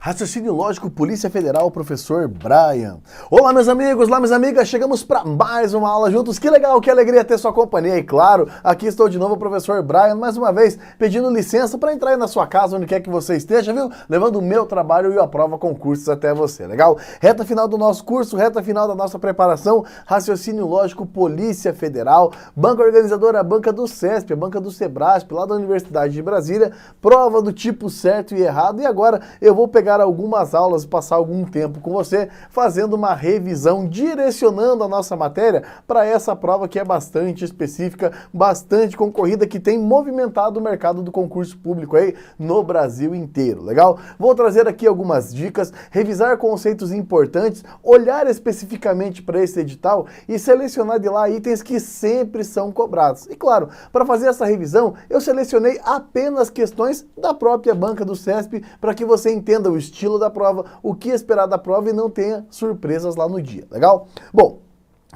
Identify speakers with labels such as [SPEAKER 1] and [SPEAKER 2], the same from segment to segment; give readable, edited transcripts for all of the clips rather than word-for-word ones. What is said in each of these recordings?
[SPEAKER 1] Raciocínio Lógico, Polícia Federal, professor Brian. Olá, meus amigos, olá, minhas amigas, chegamos para mais uma aula juntos. Que legal, que alegria ter sua companhia. E claro, aqui estou de novo, professor Brian, mais uma vez, pedindo licença para entrar aí na sua casa, onde quer que você esteja, viu? Levando o meu trabalho e a prova concursos até você, legal? Reta final do nosso curso, reta final da nossa preparação, Raciocínio Lógico, Polícia Federal, banca organizadora, a banca do CESP, a banca do Sebrasp, lá da Universidade de Brasília, prova do tipo certo e errado. E agora eu vou pegar algumas aulas e passar algum tempo com você fazendo uma revisão, direcionando a nossa matéria para essa prova que é bastante específica, bastante concorrida, que tem movimentado o mercado do concurso público aí no Brasil inteiro, legal? Vou trazer aqui algumas dicas, revisar conceitos importantes, olhar especificamente para esse edital e selecionar de lá itens que sempre são cobrados. E claro, para fazer essa revisão, eu selecionei apenas questões da própria banca do CESP para que você entenda o estilo da prova, o que esperar da prova e não tenha surpresas lá no dia, legal? Bom,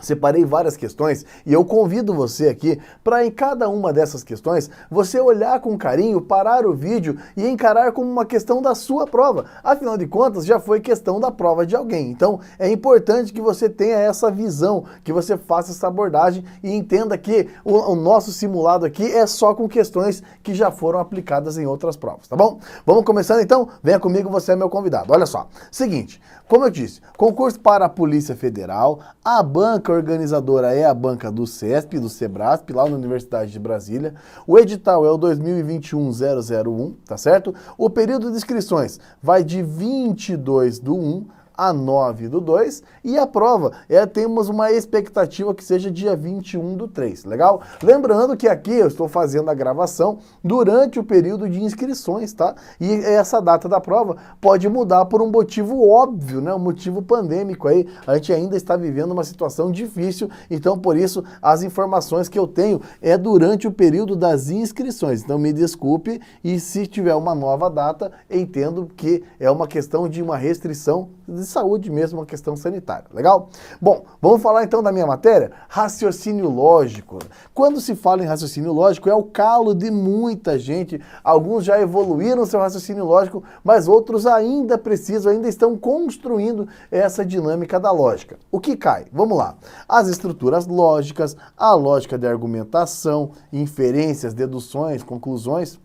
[SPEAKER 1] separei várias questões e eu convido você aqui para em cada uma dessas questões você olhar com carinho, parar o vídeo e encarar como uma questão da sua prova. Afinal de contas, já foi questão da prova de alguém. Então, é importante que você tenha essa visão, que você faça essa abordagem e entenda que o nosso simulado aqui é só com questões que já foram aplicadas em outras provas, tá bom? Vamos começando então? Venha comigo, você é meu convidado. Olha só, seguinte, como eu disse, concurso para a Polícia Federal, a banca organizadora é a banca do CESP, do Sebrasp, lá na Universidade de Brasília. O edital é o 2021-001, tá certo? O período de inscrições vai de 22/1 a 9/2 e a prova temos uma expectativa que seja dia 21/3, legal? Lembrando que aqui eu estou fazendo a gravação durante o período de inscrições, tá? E essa data da prova pode mudar por um motivo óbvio, né? Um motivo pandêmico aí, a gente ainda está vivendo uma situação difícil, então por isso as informações que eu tenho é durante o período das inscrições, então me desculpe e se tiver uma nova data, entendo que é uma questão de uma restrição de saúde mesmo, uma questão sanitária, legal? Bom, vamos falar então da minha matéria, raciocínio lógico. Quando se fala em raciocínio lógico, é o calo de muita gente, alguns já evoluíram seu raciocínio lógico, mas outros ainda precisam, ainda estão construindo essa dinâmica da lógica. O que cai? Vamos lá. As estruturas lógicas, a lógica de argumentação, inferências, deduções, conclusões,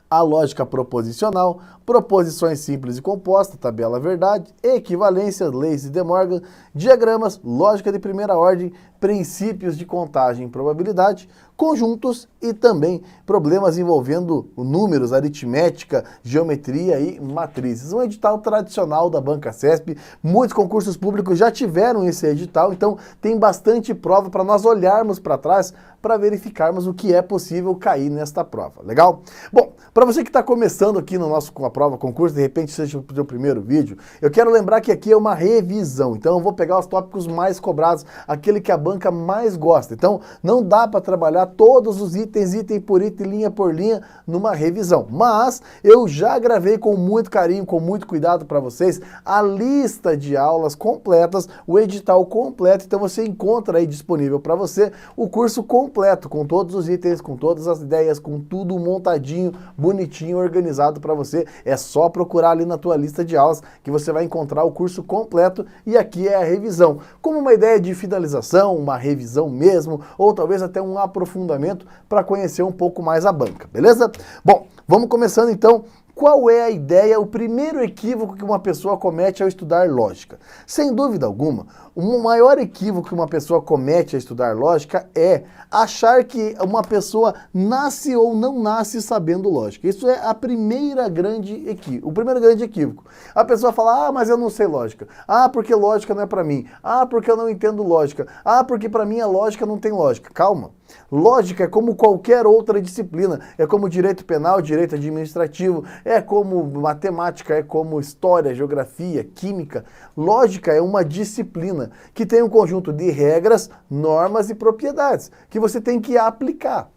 [SPEAKER 1] a lógica proposicional, proposições simples e compostas, tabela verdade, equivalências, leis de De Morgan, diagramas, lógica de primeira ordem, princípios de contagem e probabilidade, conjuntos e também problemas envolvendo números, aritmética, geometria e matrizes. Um edital tradicional da banca CESP, muitos concursos públicos já tiveram esse edital, então tem bastante prova para nós olharmos para trás para verificarmos o que é possível cair nesta prova, legal? Bom, para você que está começando aqui com a prova concurso, de repente seja o seu primeiro vídeo, eu quero lembrar que aqui é uma revisão, então eu vou pegar os tópicos mais cobrados, aquele que a banca mais gosta, então não dá para trabalhar todos os itens, item por item, linha por linha, numa revisão, mas eu já gravei com muito carinho, com muito cuidado para vocês, a lista de aulas completas, o edital completo, então você encontra aí disponível para você o curso completo, com todos os itens, com todas as ideias, com tudo montadinho, bonitinho, organizado para você. É só procurar ali na tua lista de aulas que você vai encontrar o curso completo e aqui é a revisão. Como uma ideia de finalização, uma revisão mesmo, ou talvez até um aprofundamento para conhecer um pouco mais a banca, beleza? Bom, vamos começando então. Qual é a ideia, o primeiro equívoco que uma pessoa comete ao estudar lógica? Sem dúvida alguma, o maior equívoco que uma pessoa comete ao estudar lógica é achar que uma pessoa nasce ou não nasce sabendo lógica. Isso é o primeiro grande equívoco. A pessoa fala, mas eu não sei lógica. Porque lógica não é para mim. Porque eu não entendo lógica. Porque para mim a lógica não tem lógica. Calma. Lógica é como qualquer outra disciplina. É como direito penal, direito administrativo, é como matemática, é como história, geografia, química. Lógica é uma disciplina que tem um conjunto de regras, normas e propriedades que você tem que aplicar.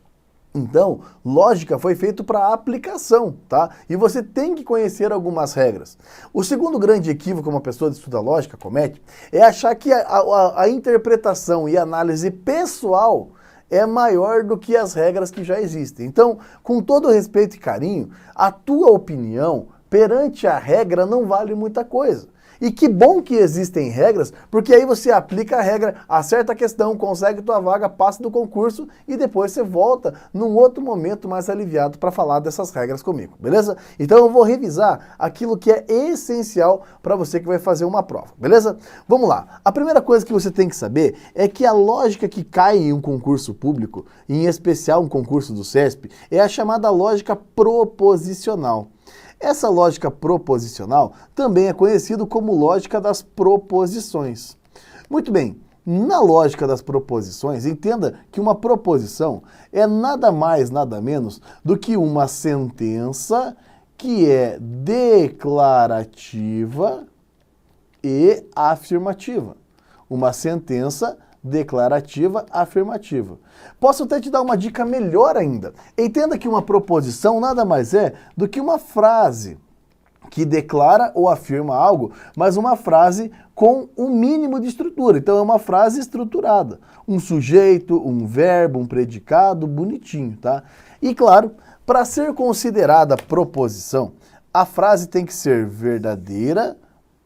[SPEAKER 1] Então, lógica foi feito para aplicação, tá? E você tem que conhecer algumas regras. O segundo grande equívoco que uma pessoa que estuda lógica comete é achar que a interpretação e análise pessoal é maior do que as regras que já existem. Então, com todo respeito e carinho, a tua opinião perante a regra não vale muita coisa. E que bom que existem regras, porque aí você aplica a regra, acerta a questão, consegue tua vaga, passa do concurso e depois você volta num outro momento mais aliviado para falar dessas regras comigo, beleza? Então eu vou revisar aquilo que é essencial para você que vai fazer uma prova, beleza? Vamos lá. A primeira coisa que você tem que saber é que a lógica que cai em um concurso público, em especial um concurso do CESP, é a chamada lógica proposicional. Essa lógica proposicional também é conhecida como lógica das proposições. Muito bem, na lógica das proposições, entenda que uma proposição é nada mais, nada menos do que uma sentença que é declarativa e afirmativa. Uma sentença declarativa afirmativa. Posso até te dar uma dica melhor ainda. Entenda que uma proposição nada mais é do que uma frase que declara ou afirma algo, mas uma frase com um mínimo de estrutura. Então é uma frase estruturada. Um sujeito, um verbo, um predicado, bonitinho, tá? E claro, para ser considerada proposição, a frase tem que ser verdadeira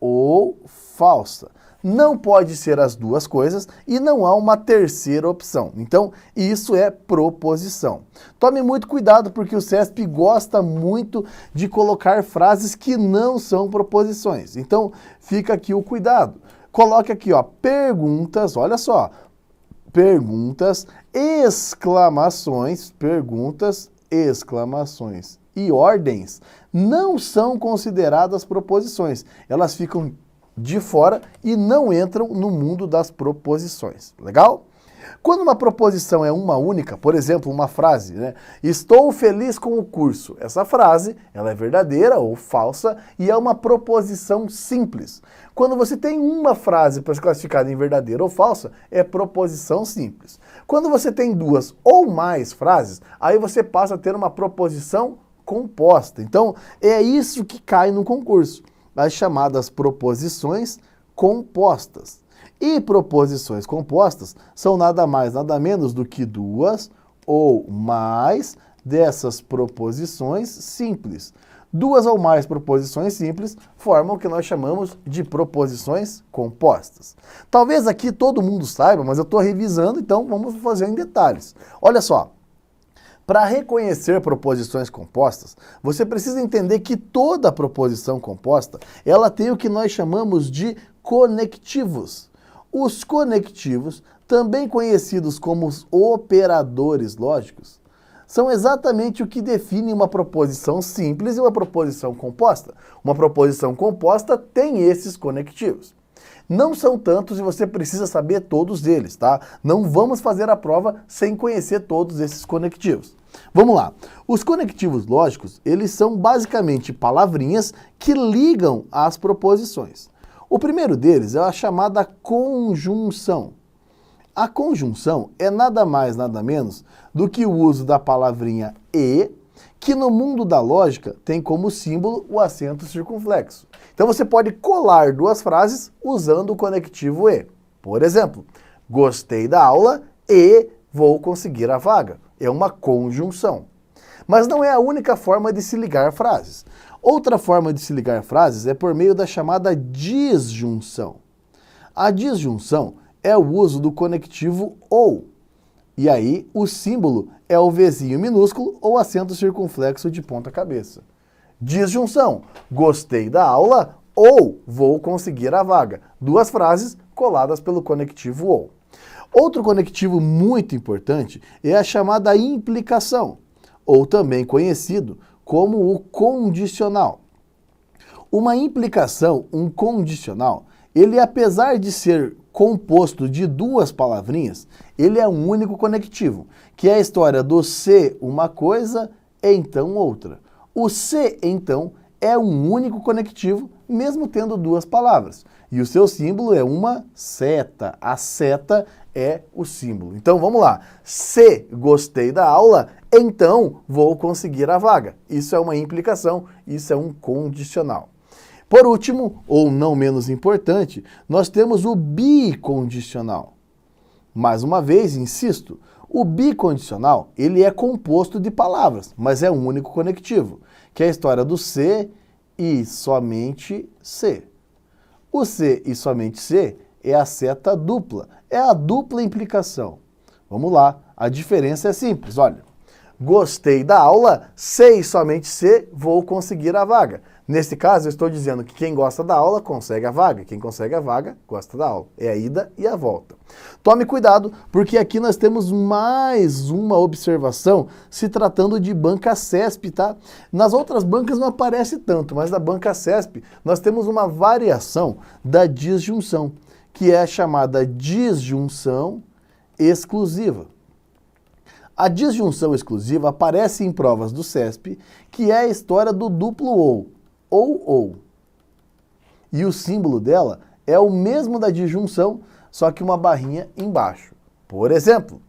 [SPEAKER 1] ou falsa. Não pode ser as duas coisas e não há uma terceira opção. Então, isso é proposição. Tome muito cuidado porque o CESP gosta muito de colocar frases que não são proposições. Então, fica aqui o cuidado. Coloque aqui, ó, perguntas, olha só. Perguntas, exclamações e ordens não são consideradas proposições. Elas ficam de fora e não entram no mundo das proposições. Legal? Quando uma proposição é uma única, por exemplo, uma frase, né? Estou feliz com o curso. Essa frase, ela é verdadeira ou falsa e é uma proposição simples. Quando você tem uma frase para ser classificada em verdadeira ou falsa, é proposição simples. Quando você tem duas ou mais frases, aí você passa a ter uma proposição composta. Então, é isso que cai no concurso. As chamadas proposições compostas. E proposições compostas são nada mais, nada menos do que duas ou mais dessas proposições simples. Duas ou mais proposições simples formam o que nós chamamos de proposições compostas. Talvez aqui todo mundo saiba, mas eu estou revisando, então vamos fazer em detalhes. Olha só. Para reconhecer proposições compostas, você precisa entender que toda proposição composta, ela tem o que nós chamamos de conectivos. Os conectivos, também conhecidos como os operadores lógicos, são exatamente o que define uma proposição simples e uma proposição composta. Uma proposição composta tem esses conectivos. Não são tantos e você precisa saber todos eles, tá? Não vamos fazer a prova sem conhecer todos esses conectivos. Vamos lá. Os conectivos lógicos, eles são basicamente palavrinhas que ligam as proposições. O primeiro deles é a chamada conjunção. A conjunção é nada mais, nada menos do que o uso da palavrinha e, que no mundo da lógica tem como símbolo o acento circunflexo. Então você pode colar duas frases usando o conectivo e. Por exemplo, gostei da aula e vou conseguir a vaga. É uma conjunção. Mas não é a única forma de se ligar frases. Outra forma de se ligar frases é por meio da chamada disjunção. A disjunção é o uso do conectivo ou. E aí o símbolo é o Vzinho minúsculo ou acento circunflexo de ponta cabeça. Disjunção, gostei da aula ou vou conseguir a vaga. Duas frases coladas pelo conectivo ou. Outro conectivo muito importante é a chamada implicação, ou também conhecido como o condicional. Uma implicação, um condicional, ele apesar de ser composto de duas palavrinhas, ele é um único conectivo, que é a história do se uma coisa, então outra. O se, então, é um único conectivo, mesmo tendo duas palavras. E o seu símbolo é uma seta. A seta é o símbolo. Então vamos lá. Se gostei da aula, então vou conseguir a vaga. Isso é uma implicação, isso é um condicional. Por último, ou não menos importante, nós temos o bicondicional. Mais uma vez, insisto, o bicondicional, ele é composto de palavras, mas é um único conectivo, que é a história do se e somente C. O C e somente C é a seta dupla, é a dupla implicação. Vamos lá, a diferença é simples, olha. Gostei da aula, sei somente se vou conseguir a vaga. Nesse caso, eu estou dizendo que quem gosta da aula consegue a vaga. Quem consegue a vaga, gosta da aula. É a ida e a volta. Tome cuidado, porque aqui nós temos mais uma observação se tratando de banca CESP, tá? Nas outras bancas não aparece tanto, mas na banca CESP nós temos uma variação da disjunção, que é a chamada disjunção exclusiva. A disjunção exclusiva aparece em provas do CESP, que é a história do duplo ou. E o símbolo dela é o mesmo da disjunção, só que uma barrinha embaixo. Por exemplo,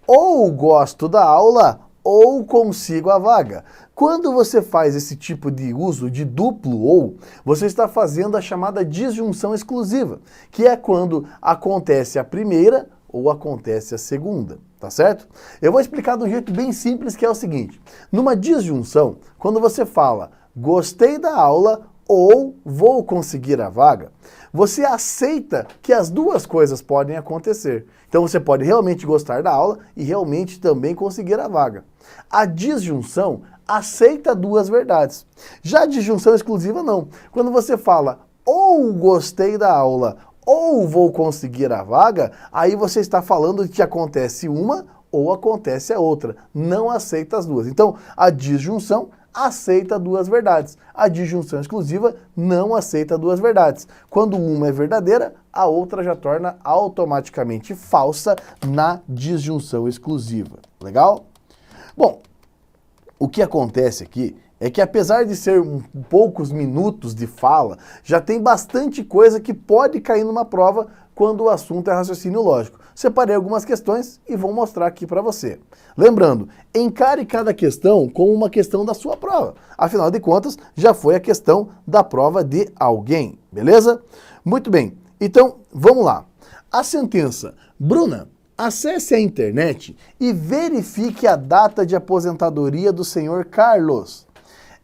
[SPEAKER 1] ou gosto da aula ou consigo a vaga. Quando você faz esse tipo de uso de duplo ou, você está fazendo a chamada disjunção exclusiva, que é quando acontece a primeira ou acontece a segunda. Tá certo? Eu vou explicar de um jeito bem simples, que é o seguinte. Numa disjunção, quando você fala gostei da aula ou vou conseguir a vaga, você aceita que as duas coisas podem acontecer. Então você pode realmente gostar da aula e realmente também conseguir a vaga. A disjunção aceita duas verdades. Já a disjunção exclusiva não. Quando você fala ou gostei da aula ou vou conseguir a vaga, aí você está falando que acontece uma ou acontece a outra. Não aceita as duas. Então, a disjunção aceita duas verdades. A disjunção exclusiva não aceita duas verdades. Quando uma é verdadeira, a outra já torna automaticamente falsa na disjunção exclusiva. Legal? Bom, o que acontece aqui é que apesar de ser poucos minutos de fala, já tem bastante coisa que pode cair numa prova quando o assunto é raciocínio lógico. Separei algumas questões e vou mostrar aqui para você. Lembrando, encare cada questão como uma questão da sua prova. Afinal de contas, já foi a questão da prova de alguém, beleza? Muito bem, então vamos lá. A sentença, Bruna, acesse a internet e verifique a data de aposentadoria do senhor Carlos.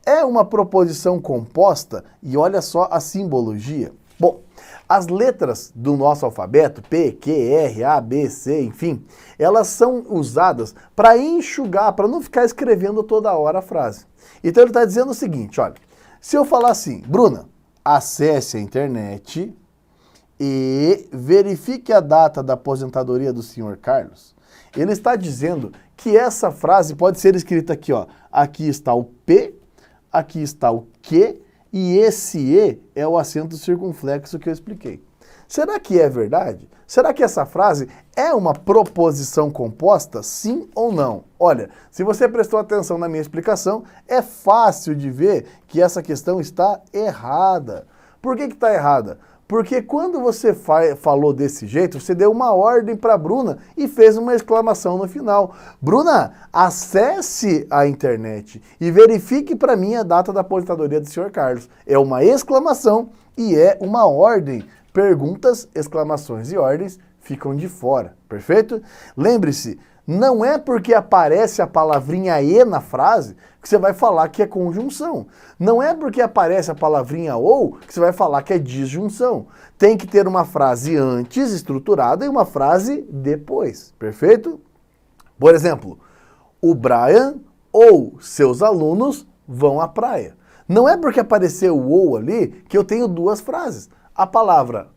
[SPEAKER 1] É uma proposição composta e olha só a simbologia. Bom, as letras do nosso alfabeto, P, Q, R, A, B, C, enfim, elas são usadas para enxugar, para não ficar escrevendo toda hora a frase. Então ele está dizendo o seguinte, olha, se eu falar assim, Bruna, acesse a internet e verifique a data da aposentadoria do senhor Carlos, ele está dizendo que essa frase pode ser escrita aqui, ó, aqui está o P, aqui está o Q e esse E é o acento circunflexo que eu expliquei. Será que é verdade? Será que essa frase é uma proposição composta? Sim ou não? Olha, se você prestou atenção na minha explicação, é fácil de ver que essa questão está errada. Por que está errada? Porque quando você falou desse jeito, você deu uma ordem para a Bruna e fez uma exclamação no final. Bruna, acesse a internet e verifique para mim a data da aposentadoria do senhor Carlos. É uma exclamação e é uma ordem. Perguntas, exclamações e ordens ficam de fora, perfeito? Lembre-se, não é porque aparece a palavrinha e na frase que você vai falar que é conjunção. Não é porque aparece a palavrinha ou que você vai falar que é disjunção. Tem que ter uma frase antes, estruturada, e uma frase depois, perfeito? Por exemplo, o Brian ou seus alunos vão à praia. Não é porque apareceu o ou ali que eu tenho duas frases.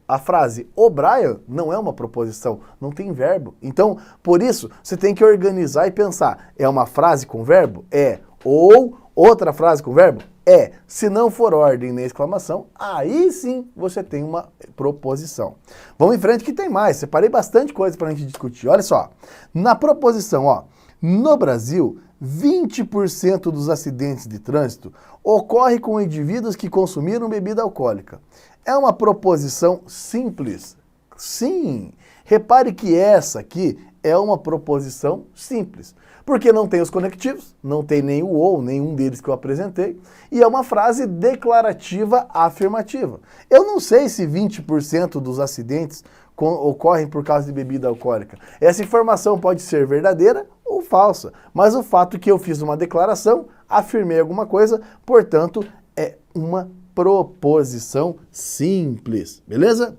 [SPEAKER 1] A frase o Brian não é uma proposição, não tem verbo. Então, por isso, você tem que organizar e pensar, é uma frase com verbo? É. Ou outra frase com verbo? É. Se não for ordem nem exclamação, aí sim você tem uma proposição. Vamos em frente que tem mais, separei bastante coisa para a gente discutir. Olha só, na proposição, ó, no Brasil, 20% dos acidentes de trânsito ocorrem com indivíduos que consumiram bebida alcoólica. É uma proposição simples? Sim. Repare que essa aqui é uma proposição simples, porque não tem os conectivos, não tem nem o ou, nenhum deles que eu apresentei, e é uma frase declarativa afirmativa. Eu não sei se 20% dos acidentes ocorrem por causa de bebida alcoólica. Essa informação pode ser verdadeira ou falsa, mas o fato é que eu fiz uma declaração, afirmei alguma coisa, portanto, é uma proposição simples, beleza?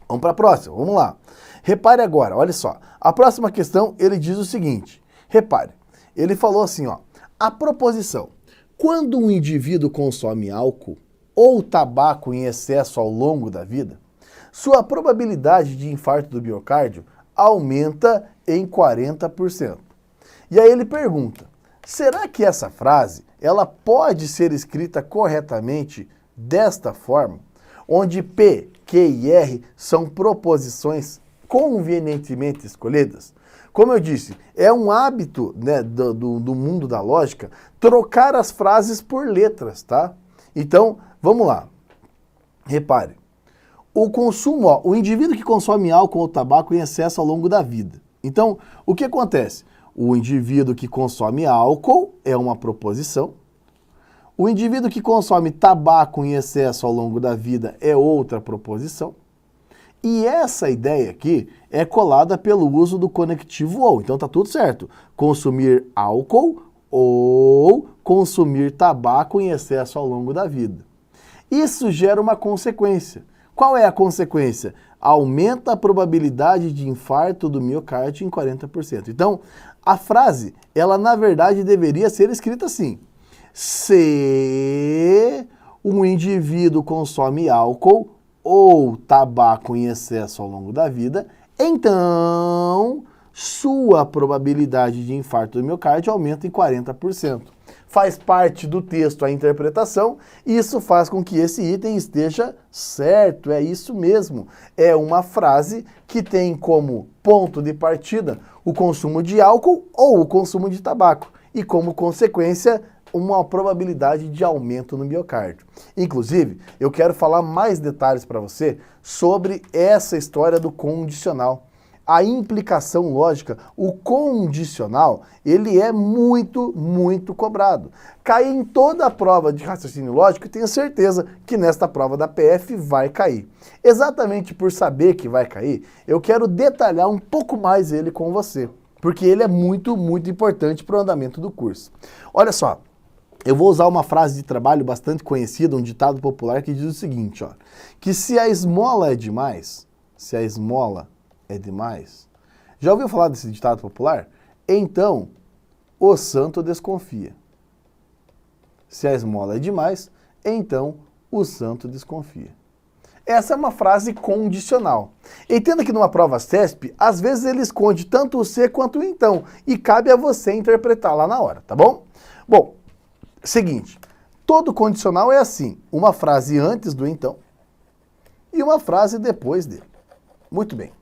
[SPEAKER 1] Vamos para a próxima, vamos lá. Repare agora, olha só. A próxima questão, ele diz o seguinte. Repare, ele falou assim, ó. A proposição, quando um indivíduo consome álcool ou tabaco em excesso ao longo da vida, sua probabilidade de infarto do miocárdio aumenta em 40%. E aí ele pergunta, será que essa frase, ela pode ser escrita corretamente desta forma, onde P, Q e R são proposições convenientemente escolhidas? Como eu disse, é um hábito, né, do mundo da lógica trocar as frases por letras, tá? Então, vamos lá. Repare. O consumo, ó, o indivíduo que consome álcool ou tabaco em excesso ao longo da vida. Então, o que acontece? O indivíduo que consome álcool é uma proposição. O indivíduo que consome tabaco em excesso ao longo da vida é outra proposição. E essa ideia aqui é colada pelo uso do conectivo ou. Então tá tudo certo. Consumir álcool ou consumir tabaco em excesso ao longo da vida. Isso gera uma consequência. Qual é a consequência? Aumenta a probabilidade de infarto do miocárdio em 40%. Então, a frase, ela na verdade deveria ser escrita assim. Se um indivíduo consome álcool ou tabaco em excesso ao longo da vida, então sua probabilidade de infarto do miocárdio aumenta em 40%. Faz parte do texto a interpretação, e isso faz com que esse item esteja certo, é isso mesmo. É uma frase que tem como ponto de partida o consumo de álcool ou o consumo de tabaco, e como consequência, uma probabilidade de aumento no miocárdio. Inclusive, eu quero falar mais detalhes para você sobre essa história do condicional. A implicação lógica, o condicional, ele é muito, muito cobrado. Cai em toda a prova de raciocínio lógico e tenho certeza que nesta prova da PF vai cair. Exatamente por saber que vai cair, eu quero detalhar um pouco mais ele com você, porque ele é muito, muito importante para o andamento do curso. Olha só, eu vou usar uma frase de trabalho bastante conhecida, um ditado popular que diz o seguinte, ó, que se a esmola é demais, já ouviu falar desse ditado popular? Então, o santo desconfia. Se a esmola é demais, então o santo desconfia. Essa é uma frase condicional. Entenda que numa prova CESP, às vezes ele esconde tanto o se quanto o então, e cabe a você interpretar lá na hora, tá bom? Bom, seguinte, todo condicional é assim, uma frase antes do então e uma frase depois dele. Muito bem.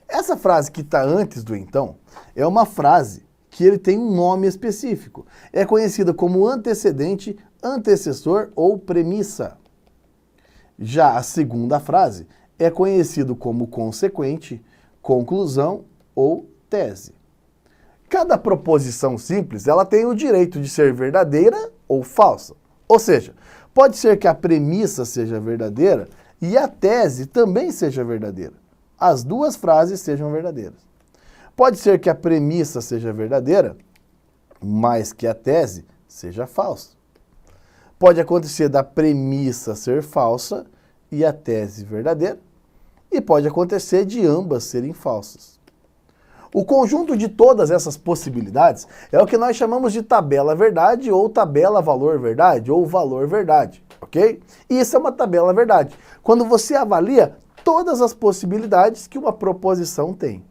[SPEAKER 1] Essa frase que está antes do então é uma frase que ele tem um nome específico. É conhecida como antecedente, antecessor ou premissa. Já a segunda frase é conhecido como consequente, conclusão ou tese. Cada proposição simples, ela tem o direito de ser verdadeira ou falsa. Ou seja, pode ser que a premissa seja verdadeira e a tese também seja verdadeira. As duas frases sejam verdadeiras. Pode ser que a premissa seja verdadeira, mas que a tese seja falsa. Pode acontecer da premissa ser falsa e a tese verdadeira, e pode acontecer de ambas serem falsas. O conjunto de todas essas possibilidades é o que nós chamamos de tabela verdade ou tabela valor verdade ou valor verdade, ok? E isso é uma tabela verdade. Quando você avalia todas as possibilidades que uma proposição tem.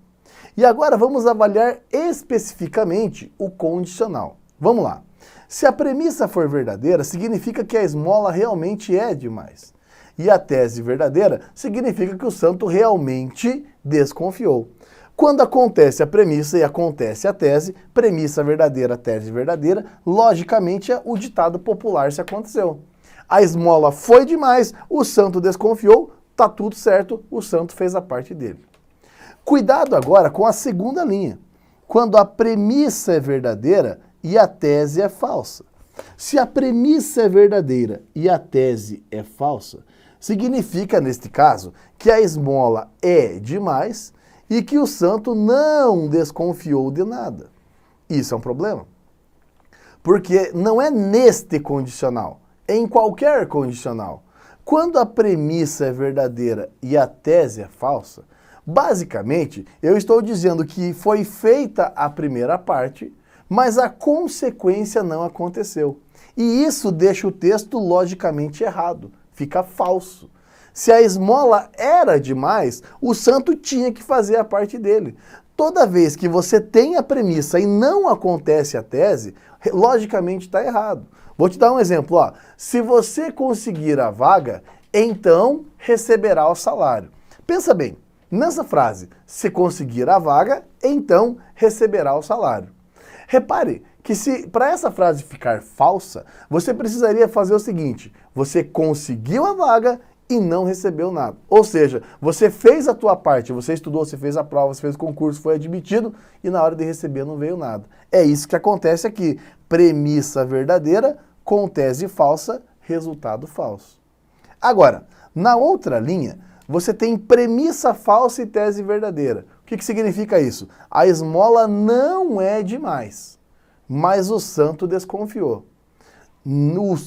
[SPEAKER 1] E agora vamos avaliar especificamente o condicional. Vamos lá. Se a premissa for verdadeira, significa que a esmola realmente é demais. E a tese verdadeira significa que o santo realmente desconfiou. Quando acontece a premissa e acontece a tese, premissa verdadeira, tese verdadeira, logicamente o ditado popular se aconteceu. A esmola foi demais, o santo desconfiou, tá tudo certo, o santo fez a parte dele. Cuidado agora com a segunda linha, quando a premissa é verdadeira e a tese é falsa. Se a premissa é verdadeira e a tese é falsa, significa, neste caso, que a esmola é demais e que o santo não desconfiou de nada. Isso é um problema. Porque não é neste condicional em qualquer condicional. Quando a premissa é verdadeira e a tese é falsa, basicamente eu estou dizendo que foi feita a primeira parte, mas a consequência não aconteceu. E isso deixa o texto logicamente errado, fica falso. Se a esmola era demais, o santo tinha que fazer a parte dele. Toda vez que você tem a premissa e não acontece a tese, logicamente está errado. Vou te dar um exemplo, ó. Se você conseguir a vaga, então receberá o salário. Pensa bem, nessa frase, se conseguir a vaga, então receberá o salário. Repare que se para essa frase ficar falsa, você precisaria fazer o seguinte: você conseguiu a vaga e não recebeu nada. Ou seja, você fez a tua parte, você estudou, você fez a prova, você fez o concurso, foi admitido e na hora de receber não veio nada. É isso que acontece aqui. Premissa verdadeira com tese falsa, resultado falso. Agora, na outra linha, você tem premissa falsa e tese verdadeira. O que significa isso? A esmola não é demais, mas o santo desconfiou.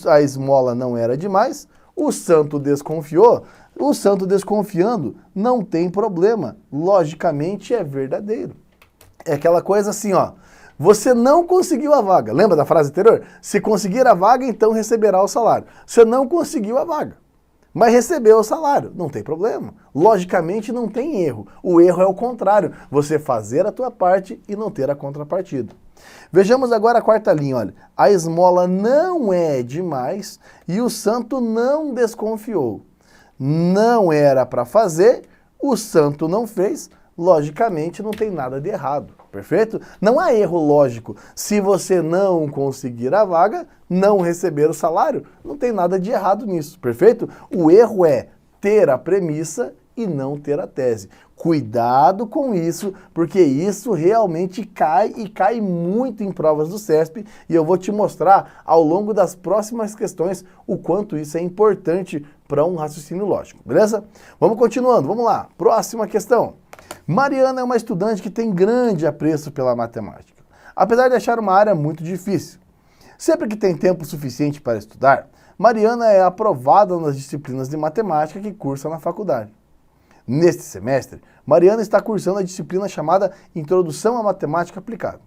[SPEAKER 1] A esmola não era demais, o santo desconfiou. O santo desconfiando não tem problema, logicamente é verdadeiro. É aquela coisa assim, ó. Você não conseguiu a vaga. Lembra da frase anterior? Se conseguir a vaga, então receberá o salário. Você não conseguiu a vaga, mas recebeu o salário. Não tem problema. Logicamente não tem erro. O erro é o contrário. Você fazer a tua parte e não ter a contrapartida. Vejamos agora a quarta linha, olha. A esmola não é demais e o santo não desconfiou. Não era para fazer, o santo não fez, logicamente não tem nada de errado, perfeito? Não há erro lógico. Se você não conseguir a vaga, não receber o salário, não tem nada de errado nisso, perfeito? O erro é ter a premissa e não ter a tese. Cuidado com isso, porque isso realmente cai e cai muito em provas do CESP e eu vou te mostrar ao longo das próximas questões o quanto isso é importante para um raciocínio lógico, beleza? Vamos continuando, vamos lá. Próxima questão. Mariana é uma estudante que tem grande apreço pela matemática, apesar de achar uma área muito difícil. Sempre que tem tempo suficiente para estudar, Mariana é aprovada nas disciplinas de matemática que cursa na faculdade. Neste semestre, Mariana está cursando a disciplina chamada Introdução à Matemática Aplicada.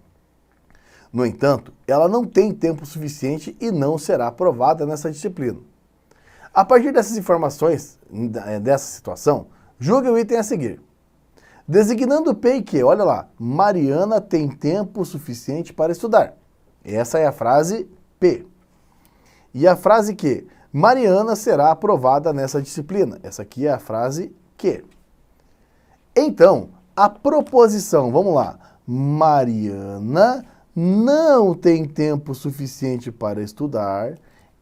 [SPEAKER 1] No entanto, ela não tem tempo suficiente e não será aprovada nessa disciplina. A partir dessas informações, dessa situação, julgue o item a seguir. Designando P e Q, olha lá, Mariana tem tempo suficiente para estudar. Essa é a frase P. E a frase Q, Mariana será aprovada nessa disciplina. Essa aqui é a frase Q. Então, a proposição, vamos lá, Mariana não tem tempo suficiente para estudar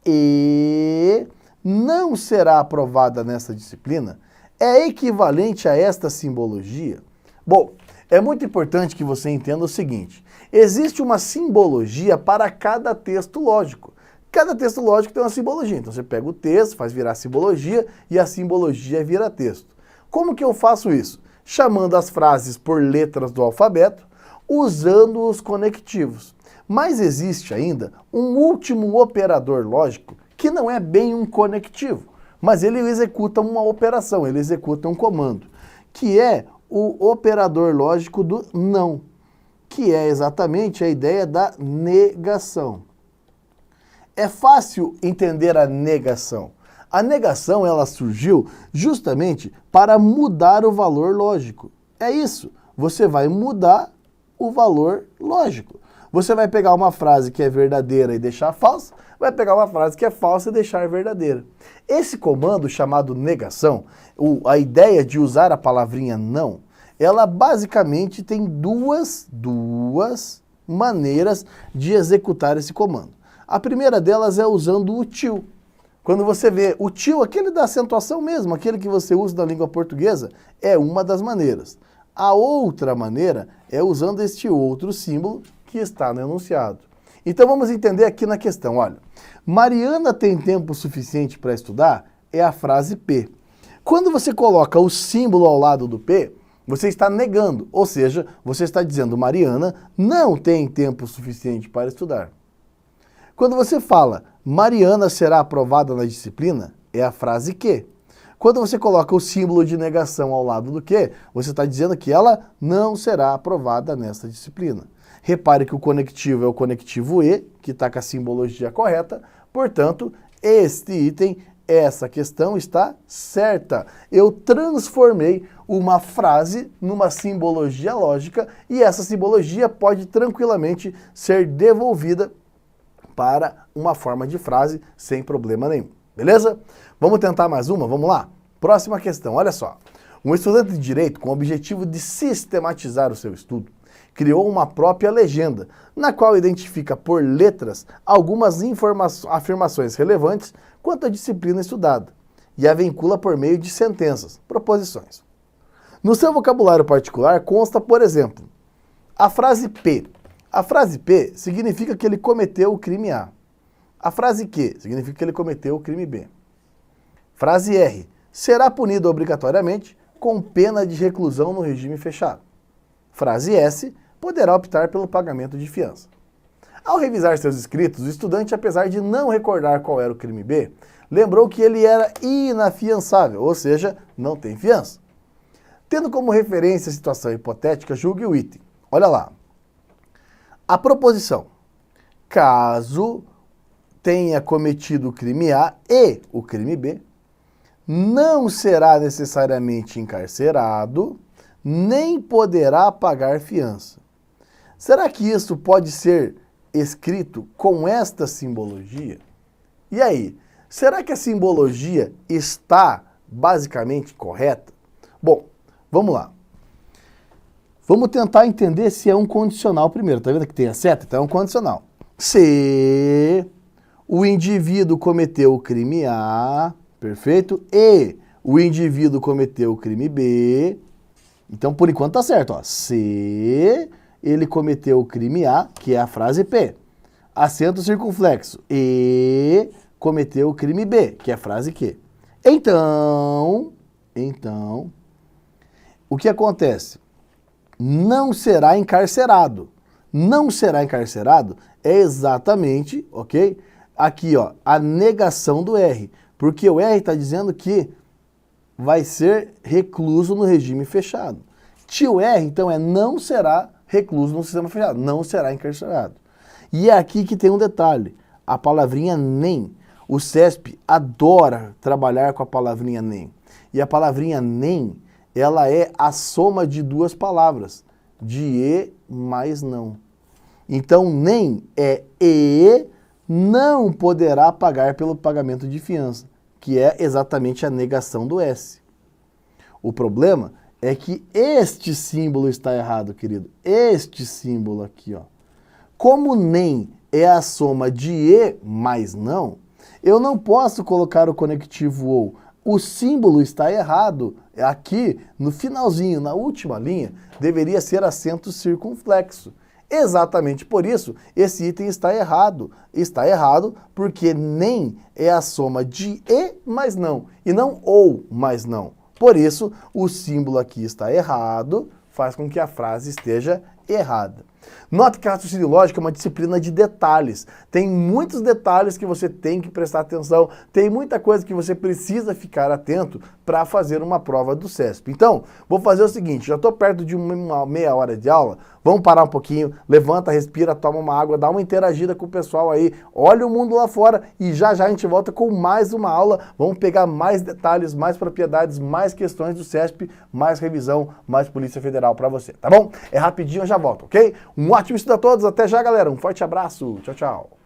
[SPEAKER 1] e não será aprovada nessa disciplina, é equivalente a esta simbologia? Bom, é muito importante que você entenda o seguinte, existe uma simbologia para cada texto lógico. Cada texto lógico tem uma simbologia, então você pega o texto, faz virar simbologia e a simbologia vira texto. Como que eu faço isso? Chamando as frases por letras do alfabeto, usando os conectivos. Mas existe ainda um último operador lógico que não é bem um conectivo, mas ele executa uma operação, ele executa um comando, que é o operador lógico do não, que é exatamente a ideia da negação. É fácil entender a negação. A negação, ela surgiu justamente para mudar o valor lógico. É isso, você vai mudar o valor lógico. Você vai pegar uma frase que é verdadeira e deixar falsa, vai pegar uma frase que é falsa e deixar verdadeira. Esse comando chamado negação, a ideia de usar a palavrinha não, ela basicamente tem duas maneiras de executar esse comando. A primeira delas é usando o til. Quando você vê o til, aquele da acentuação mesmo, aquele que você usa na língua portuguesa, é uma das maneiras. A outra maneira é usando este outro símbolo que está no enunciado. Então vamos entender aqui na questão, olha. Mariana tem tempo suficiente para estudar? É a frase P. Quando você coloca o símbolo ao lado do P, você está negando, ou seja, você está dizendo Mariana não tem tempo suficiente para estudar. Quando você fala Mariana será aprovada na disciplina é a frase que. Quando você coloca o símbolo de negação ao lado do que, você está dizendo que ela não será aprovada nesta disciplina. Repare que o conectivo é o conectivo E, que está com a simbologia correta, portanto, este item, essa questão está certa. Eu transformei uma frase numa simbologia lógica e essa simbologia pode tranquilamente ser devolvida para uma forma de frase sem problema nenhum. Beleza? Vamos tentar mais uma? Vamos lá? Próxima questão, olha só. Um estudante de Direito, com o objetivo de sistematizar o seu estudo, criou uma própria legenda, na qual identifica por letras algumas afirmações relevantes quanto à disciplina estudada, e a vincula por meio de sentenças, proposições. No seu vocabulário particular consta, por exemplo, a frase P. A frase P significa que ele cometeu o crime A. A frase Q significa que ele cometeu o crime B. Frase R. Será punido obrigatoriamente com pena de reclusão no regime fechado. Frase S. Poderá optar pelo pagamento de fiança. Ao revisar seus escritos, o estudante, apesar de não recordar qual era o crime B, lembrou que ele era inafiançável, ou seja, não tem fiança. Tendo como referência a situação hipotética, julgue o item. Olha lá. A proposição. Caso tenha cometido o crime A e o crime B, não será necessariamente encarcerado, nem poderá pagar fiança. Será que isso pode ser escrito com esta simbologia? E aí, será que a simbologia está basicamente correta? Bom, vamos lá. Vamos tentar entender se é um condicional primeiro. Tá vendo que tem a seta? Então é um condicional. Se o indivíduo cometeu o crime A, perfeito, e o indivíduo cometeu o crime B, então por enquanto tá certo, ó. Se ele cometeu o crime A, que é a frase P, acento circunflexo, e cometeu o crime B, que é a frase Q. Então, o que acontece? Não será encarcerado. Não será encarcerado é exatamente, ok? Aqui, ó, a negação do R. Porque o R está dizendo que vai ser recluso no regime fechado. Tio R, então, não será recluso no sistema fechado, não será encarcerado. E é aqui que tem um detalhe, a palavrinha nem. O CESP adora trabalhar com a palavrinha nem. E a palavrinha nem, ela é a soma de duas palavras, de e mais não. Então, nem é e não poderá pagar pelo pagamento de fiança, que é exatamente a negação do S. O problema é que este símbolo está errado, querido. Este símbolo aqui, ó. Como nem é a soma de e mais não, eu não posso colocar o conectivo ou. O símbolo está errado. Aqui, no finalzinho, na última linha, deveria ser acento circunflexo. Exatamente por isso, esse item está errado. Está errado porque nem é a soma de e mais não, e não ou mais não. Por isso, o símbolo aqui está errado, faz com que a frase esteja errada. Note que a raciocínio lógico é uma disciplina de detalhes. Tem muitos detalhes que você tem que prestar atenção, tem muita coisa que você precisa ficar atento para fazer uma prova do CESP. Então, vou fazer o seguinte, já estou perto de uma meia hora de aula, vamos parar um pouquinho, levanta, respira, toma uma água, dá uma interagida com o pessoal aí, olha o mundo lá fora e já já a gente volta com mais uma aula, vamos pegar mais detalhes, mais propriedades, mais questões do CESP, mais revisão, mais Polícia Federal para você, tá bom? É rapidinho, eu já volto, ok? Um ótimo estudo a todos, até já galera, um forte abraço, tchau, tchau.